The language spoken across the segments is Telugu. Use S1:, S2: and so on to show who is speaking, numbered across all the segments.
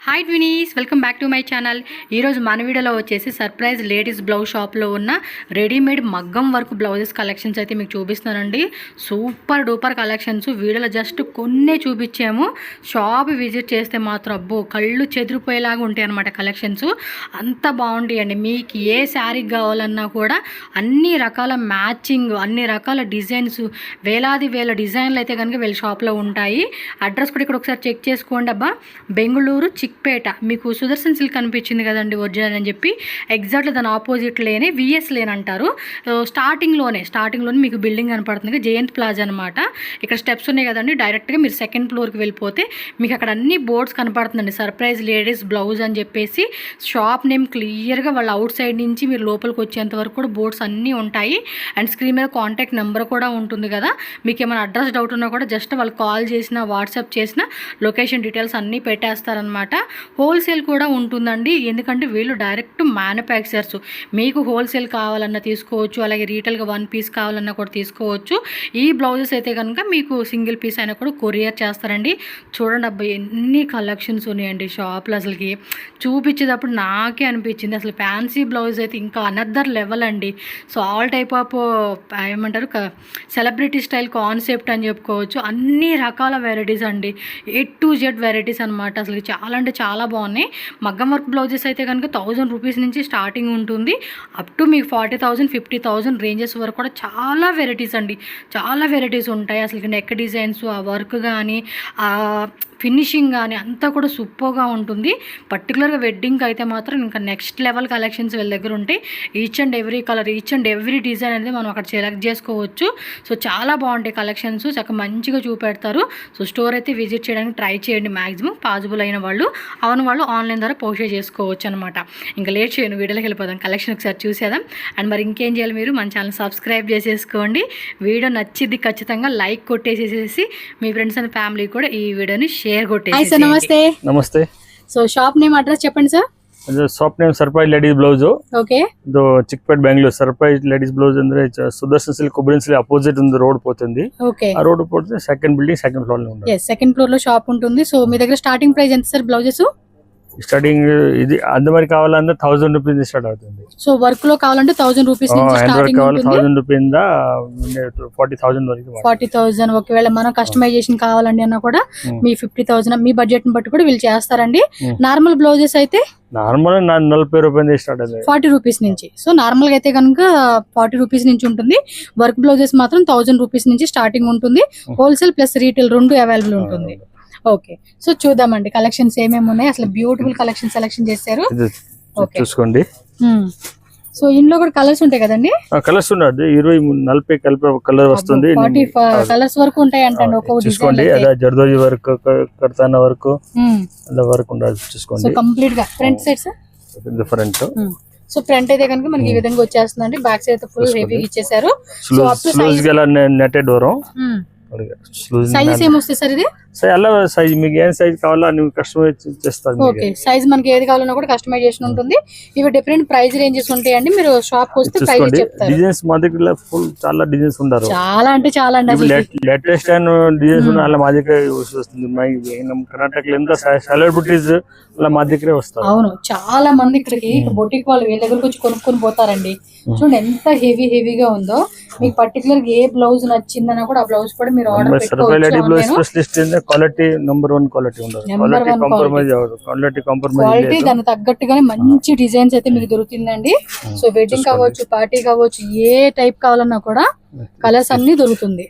S1: Hi twinnies, welcome back to my channel. ఈరోజు మన వీడియోలో వచ్చేసి సర్ప్రైజ్ లేడీస్ బ్లౌజ్ షాప్లో ఉన్న రెడీమేడ్ మగ్గం వర్క్ బ్లౌజెస్ కలెక్షన్స్ అయితే మీకు చూపిస్తున్నానండి. Super duper collections. వీడియోలో జస్ట్ కొన్నే చూపించాము. షాప్ విజిట్ చేస్తే మాత్రం అబ్బో కళ్ళు చెదిరిపోయేలాగా ఉంటాయి అన్నమాట కలెక్షన్స్. అంత బాగుంటాయండి. మీకు ఏ శారీకి కావాలన్నా కూడా అన్ని రకాల మ్యాచింగ్, అన్ని రకాల డిజైన్స్, వేల డిజైన్లు అయితే కనుక వీళ్ళ షాప్లో ఉంటాయి. అడ్రస్ కూడా ఇక్కడ ఒకసారి చెక్ చేసుకోండి అబ్బా. బెంగళూరు చిక్పేట. మీకు సుదర్శన్ సిల్క్ కనిపించింది కదండి ఒరిజినల్ అని చెప్పి, ఎగ్జాక్ట్లీ దాని ఆపోజిట్ లేనే విఎస్ లేన్ అంటారు. స్టార్టింగ్లోనే మీకు బిల్డింగ్ కనపడుతుంది, జయంత్ ప్లాజా అనమాట. ఇక్కడ స్టెప్స్ ఉన్నాయి కదండి, డైరెక్ట్గా మీరు సెకండ్ ఫ్లోర్కి వెళ్ళిపోతే మీకు అక్కడ అన్ని బోర్డ్స్ కనపడుతుందండి. సర్ప్రైజ్ లేడీస్ బ్లౌజ్ అని చెప్పేసి షాప్ నేమ్ క్లియర్గా వాళ్ళ అవుట్ సైడ్ నుంచి మీరు లోపలికి వచ్చేంత వరకు కూడా బోర్డ్స్ అన్నీ ఉంటాయి. అండ్ స్క్రీన్ మీద కాంటాక్ట్ నెంబర్ కూడా ఉంటుంది కదా. మీకు ఏమైనా అడ్రస్ డౌట్ ఉన్నా కూడా జస్ట్ వాళ్ళు కాల్ చేసినా, వాట్సాప్ చేసిన లొకేషన్ డీటెయిల్స్ అన్నీ పెట్టేస్తారనమాట. హోల్సేల్ కూడా ఉంటుందండి, ఎందుకంటే వీళ్ళు డైరెక్ట్ మ్యానుఫ్యాక్చరర్స్. మీకు హోల్సేల్ కావాలన్నా తీసుకోవచ్చు, అలాగే రీటైల్గా 1 పీస్ కావాలన్నా కూడా తీసుకోవచ్చు. ఈ బ్లౌజెస్ అయితే కనుక మీకు సింగిల్ పీస్ అయినా కూడా కొరియర్ చేస్తారండి. చూడండి అబ్బాయి ఎన్ని కలెక్షన్స్ ఉన్నాయండి షాప్లో. అసలుకి చూపించేటప్పుడు నాకే అనిపించింది అసలు ఫ్యాన్సీ బ్లౌజ్ అయితే ఇంకా అనదర్ లెవెల్ అండి. సో ఆల్ టైప్ ఆఫ్ ఏమంటారు సెలబ్రిటీ స్టైల్ కాన్సెప్ట్ అని చెప్పుకోవచ్చు. అన్ని రకాల వెరైటీస్ అండి, A to Z వెరైటీస్ అనమాట. అసలు చాలా అంటే చాలా బాగున్నాయి. మగ్గం వర్క్ బ్లౌజెస్ అయితే కనుక 1000 రూపీస్ నుంచి స్టార్టింగ్ ఉంటుంది, అప్ టు మీకు 40,000 50,000 రేంజెస్ వరకు కూడా చాలా వెరైటీస్ అండి. చాలా వెరైటీస్ ఉంటాయి. అసలు నెక్ డిజైన్స్, ఆ వర్క్ కానీ, ఆ ఫినిషింగ్ కానీ అంతా కూడా సూపర్గా ఉంటుంది. పర్టికులర్గా వెడ్డింగ్కి అయితే మాత్రం ఇంకా నెక్స్ట్ లెవెల్ కలెక్షన్స్ వీళ్ళ దగ్గర ఉంటాయి. Each and every colour, each and every design అనేది మనం అక్కడ సెలెక్ట్ చేసుకోవచ్చు. సో చాలా బాగుంటాయి కలెక్షన్స్, చక్కగా మంచిగా చూపెడతారు. సో స్టోర్ అయితే విజిట్ చేయడానికి ట్రై చేయండి మ్యాక్సిమం. పాసిబుల్ అయిన వాళ్ళు ఆన్లైన్ ద్వారా పర్చేజ్ చేసుకోవచ్చు అనమాట. ఇంకా లేట్ చేయను, వీడియోలోకి వెళ్ళిపోదాం. కలెక్షన్ ఒకసారి చూసేద్దాం. అండ్ మరి ఇంకేం చేయాలి, మీరు మన ఛానల్ సబ్స్క్రైబ్ చేసేసుకోండి. వీడియో నచ్చిద్ది ఖచ్చితంగా లైక్ కొట్టేసేసి మీ ఫ్రెండ్స్ అండ్ ఫ్యామిలీ కూడా ఈ వీడియోని షేర్ కొట్టేసి.
S2: సార్ నమస్తే.
S3: నమస్తే.
S2: సో షాప్ నేమ్ అడ్రస్ చెప్పండి sir.
S3: Shop name surprise ladies blouse.
S2: Okay.
S3: ಇದು Chikkapete Bengaluru. Surprise ladies blouse ಅಂದ್ರೆ సుదర్శన్ సిల్క్ కొబ్బరి సిల్క్ అపోజిట్ ఉంది, రోడ్ పోతుంది.
S2: ఓకే.
S3: ఆ రోడ్ పోతే సెకండ్ బిల్డింగ్ సెకండ్ ఫ్లోర్ లో ఉంది.
S2: సెకండ్ ఫ్లోర్ లో షాప్ ఉంటుంది. సో మీ దగ్గర స్టార్టింగ్ ప్రైస్ ఎంత సార్ బ్లౌజెస్?
S3: స్టార్టింగ్ ఇది అందరి కావాలంటే 1000 రూపీస్ స్టార్ట్ అవుతుంది.
S2: సో వర్క్ లో కావాలంటే 1000 రూపీస్ నుంచి స్టార్టింగ్ ఉంటుంది.
S3: 1000 రూపీస్ దా 40,000 వరకు.
S2: 40,000. ఒకవేళ మనం కస్టమైజేషన్ కావాలండి అన్నా కూడా మీ 50,000 మీ బడ్జెట్ ని బట్టి కూడా వీళ్ళు చేస్తారండి. నార్మల్ బ్లౌజెస్ అయితే
S3: నార్మల్ 40 రూపాయలు స్టార్ట్ అవుతుంది,
S2: 40 రూపీస్ నుంచి. సో నార్మల్ గా అయితే కనుక 40 రూపీస్ నుంచి ఉంటుంది. వర్క్ బ్లౌజెస్ మాత్రం 1000 రూపీస్ నుంచి స్టార్టింగ్ ఉంటుంది. హోల్సేల్ ప్లస్ రీటైల్ రెండు అవైలబుల్ ఉంటుంది. ఓకే. సో చూద్దామండి కలెక్షన్స్ ఏమేమి ఉన్నాయి. అసలు బ్యూటిఫుల్ కలెక్షన్ సెలెక్షన్ చేశారు.
S3: చూసుకోండి.
S2: సో ఇందులో కూడా కలర్స్ ఉంటాయి కదండి?
S3: కలర్స్ ఉన్నాయి, 20-40 కలిపి కలర్ వస్తుంది.
S2: 40 కలర్స్ వరకు ఉంటాయి అంటండి ఒక్కొక్క
S3: చూసుకోండి. అలా జర్దోజీ వర్క్, కర్తానా వర్క్, అలా వర్క్ ఉండాలి చూసుకోండి.
S2: సో కంప్లీట్ గా front side sir
S3: different.
S2: So front అయితే కనుక మనకి ఈ విధంగా వచ్చేస్తుందండి. బ్యాక్ సైడ్ అయితే ఫుల్ హెవీ ఇచ్చేసారు. So up to size
S3: netted వరం.
S2: సైజెస్ ఏం వస్తాయి సార్? ఇది
S3: అలా సైజ్ మీకు ఏం సైజ్ కావాలో నువ్వు కస్టమైజ్ చేస్తాను.
S2: ఓకే. సైజ్ మనకి ఏది కావాలన్నా కూడా కస్టమైజేషన్ ఉంటుంది. ఇవి డిఫరెంట్ ప్రైస్ రేంజెస్ ఉంటాయండి. మీరు షాప్ కి వస్తే ప్రైస్ చెప్తారు.
S3: డిజైన్స్ మా దగ్గర ఫుల్ చాలా డిజైన్స్ ఉంటారు,
S2: చాలా అంటే చాలా అండి.
S3: లేటెస్ట్ అండ్ డిజైన్స్ అలా మా దగ్గర వస్తుంది. కర్ణాటకలో ఎంత సెలబ్రిటీస్ అలా మా దగ్గరే వస్తారు.
S2: అవును, చాలా మంది ఇక్కడికి బొటిక్ వాళ్ళు వీళ్ళ దగ్గరకు వచ్చి కొనుక్కొని పోతారండి. చూడండి ఎంత హెవీగా ఉందో. మీకు పర్టికులర్ ఏ బ్లౌజ్ నచ్చిందన్నా కూడా ఆ బ్లౌజ్ కూడా మీరు ఆర్డర్ పెట్టుకోవచ్చు.
S3: క్వాలిటీ నెంబర్ 1 క్వాలిటీ ఉండదు.
S2: క్వాలిటీ దానికి తగ్గట్టుగానే మంచి డిజైన్స్ అయితే మీకు దొరుకుతుందండి. సో వెడ్డింగ్ కావచ్చు, పార్టీ కావచ్చు, ఏ టైప్ కావాలన్నా కూడా కలర్స్ అన్ని దొరుకుతుంది.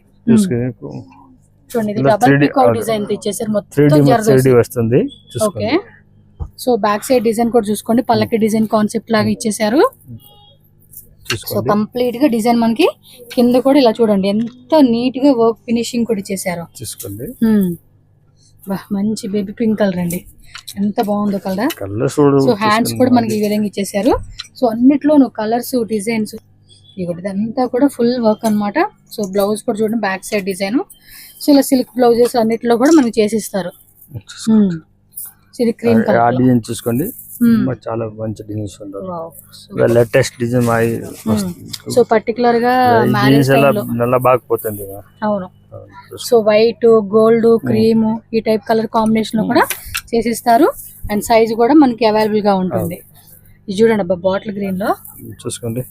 S2: చూడండి ఇది డబుల్ పికాక్ డిజైన్ ఇచ్చేసారు మొత్తం
S3: వస్తుంది.
S2: Okay. So back side design కూడా చూసుకోండి, పల్లకి డిజైన్ కాన్సెప్ట్ లాగా ఇచ్చేసారు. సో కంప్లీట్ గా డిజైన్ మనకి కింద కూడా ఇలా చూడండి ఎంత నీట్ గా వర్క్ ఫినిషింగ్ కూడా ఇచ్చేసారు. మంచి బేబీ పింక్ కలర్ అండి, ఎంత బాగుందో కలర్. సో హ్యాండ్స్ కూడా మనకి ఈ విధంగా ఇచ్చేసారు. సో అన్నిట్లోనూ కలర్స్, డిజైన్స్, ఇదంతా కూడా ఫుల్ వర్క్ అన్నమాట. సో బ్లౌజ్ కూడా చూడండి బ్యాక్ సైడ్ డిజైన్. సో ఇలా సిల్క్ బ్లౌజెస్ అన్నిట్లో కూడా మనకి చేసిస్తారు. ఇది క్రీమ్ కలర్
S3: డిజైన్ చూసుకోండి, చాలా మంచి డిజైన్స్ ఉంటాయి. లేటెస్ట్ డిజైన్
S2: సో పర్టికులర్ గా మ్యారేజ్ టైంలో
S3: నల్ల బాగుపోతుంది.
S2: అవును. సో వైట్, గోల్డ్, క్రీమ్ ఈ టైప్ కలర్ కాంబినేషన్ లో కూడా చేసిస్తారు. అండ్ సైజ్ కూడా మనకి అవైలబుల్ గా ఉంటుంది. ఇది చూడండి అబ్బా, బాటిల్ గ్రీన్ లో
S3: చూసుకోండి.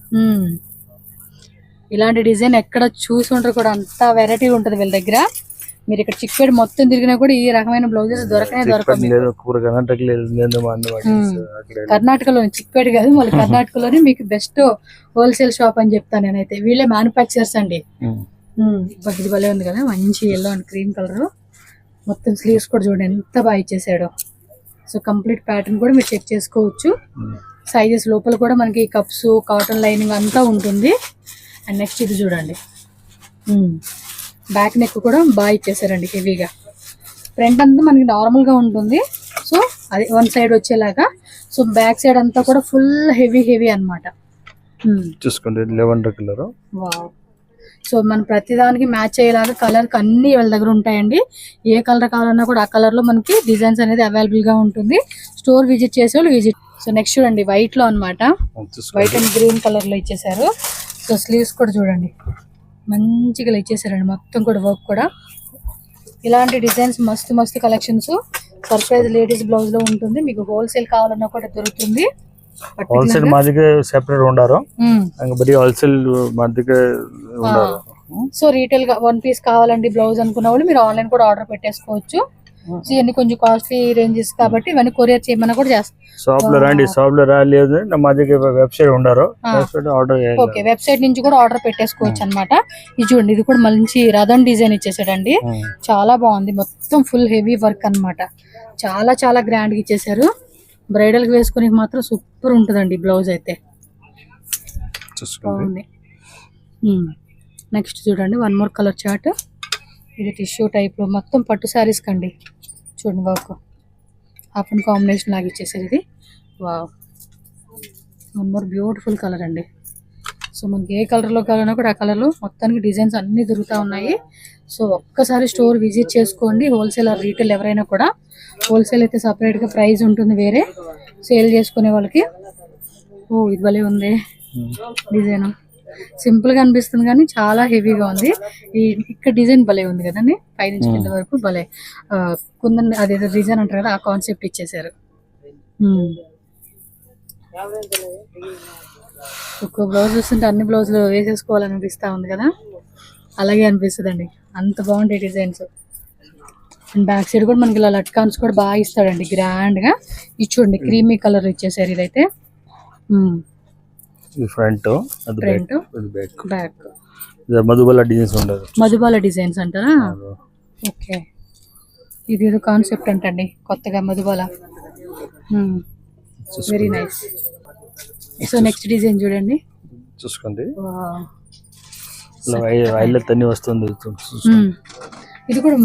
S2: ఇలాంటి డిజైన్ ఎక్కడ చూసి ఉంటారు కూడా, అంత వెరైటీ ఉంటుంది వీళ్ళ దగ్గర. మీరు ఇక్కడ చిక్పేట మొత్తం తిరిగినా కూడా ఈ రకమైన బ్లౌజెస్ దొరకనే దొరకదు. కర్ణాటకలోని చిక్పేట కాదు, మళ్ళీ కర్ణాటకలోనే మీకు బెస్ట్ హోల్సేల్ షాప్ అని చెప్తాను నేనైతే. వీళ్ళే మ్యానుఫ్యాక్చర్స్ అండి. ఇది భలే ఉంది కదా, మంచి ఎల్లో అండ్ క్రీమ్ కలర్. మొత్తం స్లీవ్స్ కూడా చూడండి ఎంత బాగా ఇచ్చేసాడో. సో కంప్లీట్ ప్యాటర్న్ కూడా మీరు చెక్ చేసుకోవచ్చు. సైజెస్ లోపల కూడా మనకి కప్స్, కాటన్ లైనింగ్ అంతా ఉంటుంది. అండ్ నెక్స్ట్ ఇది చూడండి, బ్యాక్ నెక్ కూడా బాగా ఇచ్చేసారండి హెవీగా. ఫ్రంట్ అంతా మనకి నార్మల్గా ఉంటుంది, సో అది వన్ సైడ్ వచ్చేలాగా. సో బ్యాక్ సైడ్ అంతా కూడా ఫుల్ హెవీ అన్నమాట.
S3: చూసుకోండి లెవెండర్ కలర్.
S2: వావ్. సో మనం ప్రతిదానికి మ్యాచ్ అయ్యేలాగా కలర్ అన్ని వాళ్ళ దగ్గర ఉంటాయండి. ఏ కలర్ కావాలన్నా కూడా ఆ కలర్ లో మనకి డిజైన్స్ అనేది అవైలబుల్ గా ఉంటుంది. స్టోర్ విజిట్ చేసేవాళ్ళు విజిట్. సో నెక్స్ట్ చూడండి, వైట్ లో అన్నమాట. వైట్ అండ్ గ్రీన్ కలర్ లో ఇచ్చేసారు. సో స్లీవ్స్ కూడా చూడండి మంచిగా ఇచ్చేసారండి, మొత్తం కూడా వర్క్ కూడా. ఇలాంటి డిజైన్స్ మస్తు కలెక్షన్స్ సర్ప్రైజ్ లేడీస్ బ్లౌజ్ లో ఉంటుంది. మీకు హోల్సేల్ కావాలన్నా కూడా దొరుకుతుంది.
S3: హోల్సేల్ మాదిగా సెపరేట్ ఉండారు, బరీ హోల్సేల్ మాదిగా ఉండారు.
S2: సో రీటైల్ గా 1 పీస్ కావాలండి బ్లౌజ్ అనుకున్న వాళ్ళు మీరు ఆన్లైన్ కూడా ఆర్డర్ పెట్టేసుకోవచ్చు. సో ఇవన్నీ కొంచెం కాస్ట్లీ రేంజెస్ కాబట్టి ఇవన్నీ కొరియర్ చేయమన్నా కూడా చేస్తాం.
S3: షాప్ లో రండి, షాప్ లో రాలేదు మా దగ్గర వెబ్సైట్ ఉండారు, ఆర్డర్
S2: ఓకే వెబ్సైట్ నుంచి కూడా ఆర్డర్ పెట్టేసుకోవచ్చు అన్నమాట. ఇది చూడండి, ఇది కూడా మంచి రథం డిజైన్ ఇచ్చేసాడండి, చాలా బాగుంది. మొత్తం ఫుల్ హెవీ వర్క్ అన్నమాట. చాలా గ్రాండ్ గా ఇచ్చేసారు. బ్రైడల్ కి వేసుకుని మాత్రం సూపర్ ఉంటుందండి బ్లౌజ్ అయితే. బాగుంది. నెక్స్ట్ చూడండి, 1 మోర్ కలర్ చార్ట్. ఇది టిష్యూ టైప్ లో మొత్తం పట్టు శారీస్ కండి. చూడండి వర్క్ హాఫ్ అండ్ కాంబినేషన్ లాగా ఇచ్చేసారు ఇది. వావ్, 1 మోర్ బ్యూటిఫుల్ కలర్ అండి. సో మనకి ఏ కలర్ లో కావాలన్నా కూడా ఆ కలర్ లో మొత్తానికి డిజైన్స్ అన్ని దొరుకుతా ఉన్నాయి. సో ఒక్కసారి స్టోర్ విజిట్ చేసుకోండి. హోల్సేల్ ఆర్ రీటైల్ ఎవరైనా కూడా. హోల్సేల్ అయితే సపరేట్ గా ప్రైస్ ఉంటుంది వేరే, సేల్ చేసుకునే వాళ్ళకి. ఓ ఇది భలే ఉంది డిజైన్, సింపుల్ గా అనిపిస్తుంది కానీ చాలా హెవీగా ఉంది. ఇక్కడ డిజైన్ భలే ఉంది కదండి, పైనుంచి కింద వరకు భలే కుందన్ అదేదో డిజైన్ అంటారు కదా, ఆ కాన్సెప్ట్ ఇచ్చేసారు. ఒక్కో బ్లౌజ్ చూస్తుంటే అన్ని బ్లౌజులు వేసేసుకోవాలని అనిపిస్తా ఉంది కదా, అలాగే అనిపిస్తుంది అండి. అంత బాగుంటాయి డిజైన్స్. అండ్ బ్యాక్ సైడ్ కూడా మనకి ఇలా లట్కాన్స్ కూడా బాగా ఇస్తాడండి గ్రాండ్ గా. ఇది చూడండి క్రీమీ కలర్ ఇచ్చేసారు ఇదైతే.
S3: ఫ్రంట్
S2: బ్యాక్
S3: మధుబాల డిజైన్స్ ఉండదు,
S2: మధుబాల డిజైన్స్ అంటారా. ఓకే, ఇది ఏదో కాన్సెప్ట్ అంటండి కొత్తగా Madhubala. Very nice. So next design చూడండి,
S3: చూసుకోండి. వస్తుంది.
S2: ఇది కూడా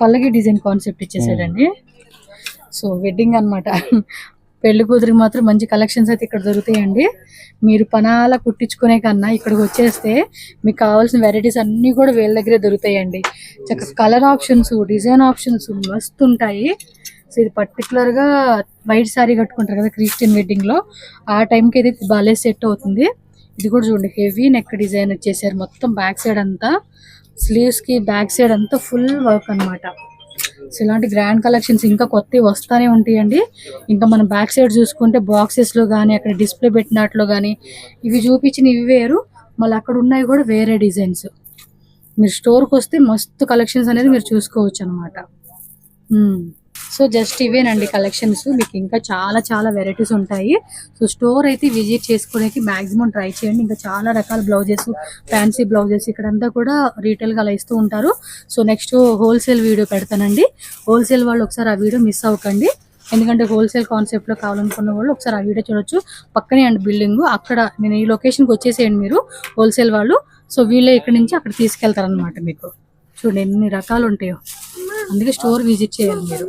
S2: పల్లకి డిజైన్ కాన్సెప్ట్ ఇచ్చేసాడండి. సో వెడ్డింగ్ అన్నమాట. పెళ్లి కూతురికి మాత్రం మంచి కలెక్షన్స్ అయితే ఇక్కడ దొరుకుతాయండి. మీరు పనాల కుట్టించుకునే కన్నా ఇక్కడికి వచ్చేస్తే మీకు కావాల్సిన వెరైటీస్ అన్నీ కూడా వీళ్ళ దగ్గరే దొరుకుతాయండి. చక్కగా కలర్ ఆప్షన్స్, డిజైన్ ఆప్షన్స్ మస్తు ఉంటాయి. సో ఇది పర్టికులర్గా వైట్ శారీ కట్టుకుంటారు కదా క్రిస్టియన్ వెడ్డింగ్లో, ఆ టైంకి ఇది బాగా సెట్ అవుతుంది. ఇది కూడా చూడండి హెవీ నెక్ డిజైన్ వచ్చేసారు. మొత్తం బ్యాక్ సైడ్ అంతా స్లీవ్స్కి బ్యాక్ సైడ్ అంతా ఫుల్ వర్క్ అన్నమాట. సో ఇలాంటి గ్రాండ్ కలెక్షన్స్ ఇంకా కొత్తవి వస్తూనే ఉంటాయండి. ఇంకా మనం బ్యాక్ సైడ్ చూసుకుంటే బాక్సెస్లో కానీ అక్కడ డిస్ప్లే పెట్టినట్లు కానీ ఇవి చూపించిన ఇవి వేరు, మళ్ళీ అక్కడ ఉన్నాయి కూడా వేరే డిజైన్స్. మీరు స్టోర్కి వస్తే మస్తు కలెక్షన్స్ అనేది మీరు చూసుకోవచ్చు అనమాట. సో జస్ట్ ఇవేనండి కలెక్షన్స్. మీకు ఇంకా చాలా వెరైటీస్ ఉంటాయి. సో స్టోర్ అయితే విజిట్ చేసుకోవడానికి మాక్సిమం ట్రై చేయండి. ఇంకా చాలా రకాల బ్లౌజెస్, ఫ్యాన్సీ బ్లౌజెస్ ఇక్కడంతా కూడా రీటైల్గా అలా ఇస్తూ ఉంటారు. సో నెక్స్ట్ హోల్సేల్ వీడియో పెడతానండి. హోల్సేల్ వాళ్ళు ఒకసారి ఆ వీడియో మిస్ అవ్వకండి, ఎందుకంటే హోల్సేల్ కాన్సెప్ట్లో కావాలనుకున్న వాళ్ళు ఒకసారి ఆ వీడియో చూడొచ్చు. పక్కనే అండి బిల్డింగ్, అక్కడ నేను ఈ లొకేషన్కి వచ్చేసేయండి మీరు హోల్సేల్ వాళ్ళు. సో వీళ్ళే ఇక్కడ నుంచి అక్కడ తీసుకెళ్తారనమాట. మీకు చూడండి ఎన్ని రకాలు ఉంటాయో, అందుకే స్టోర్ విజిట్ చేయాలి మీరు.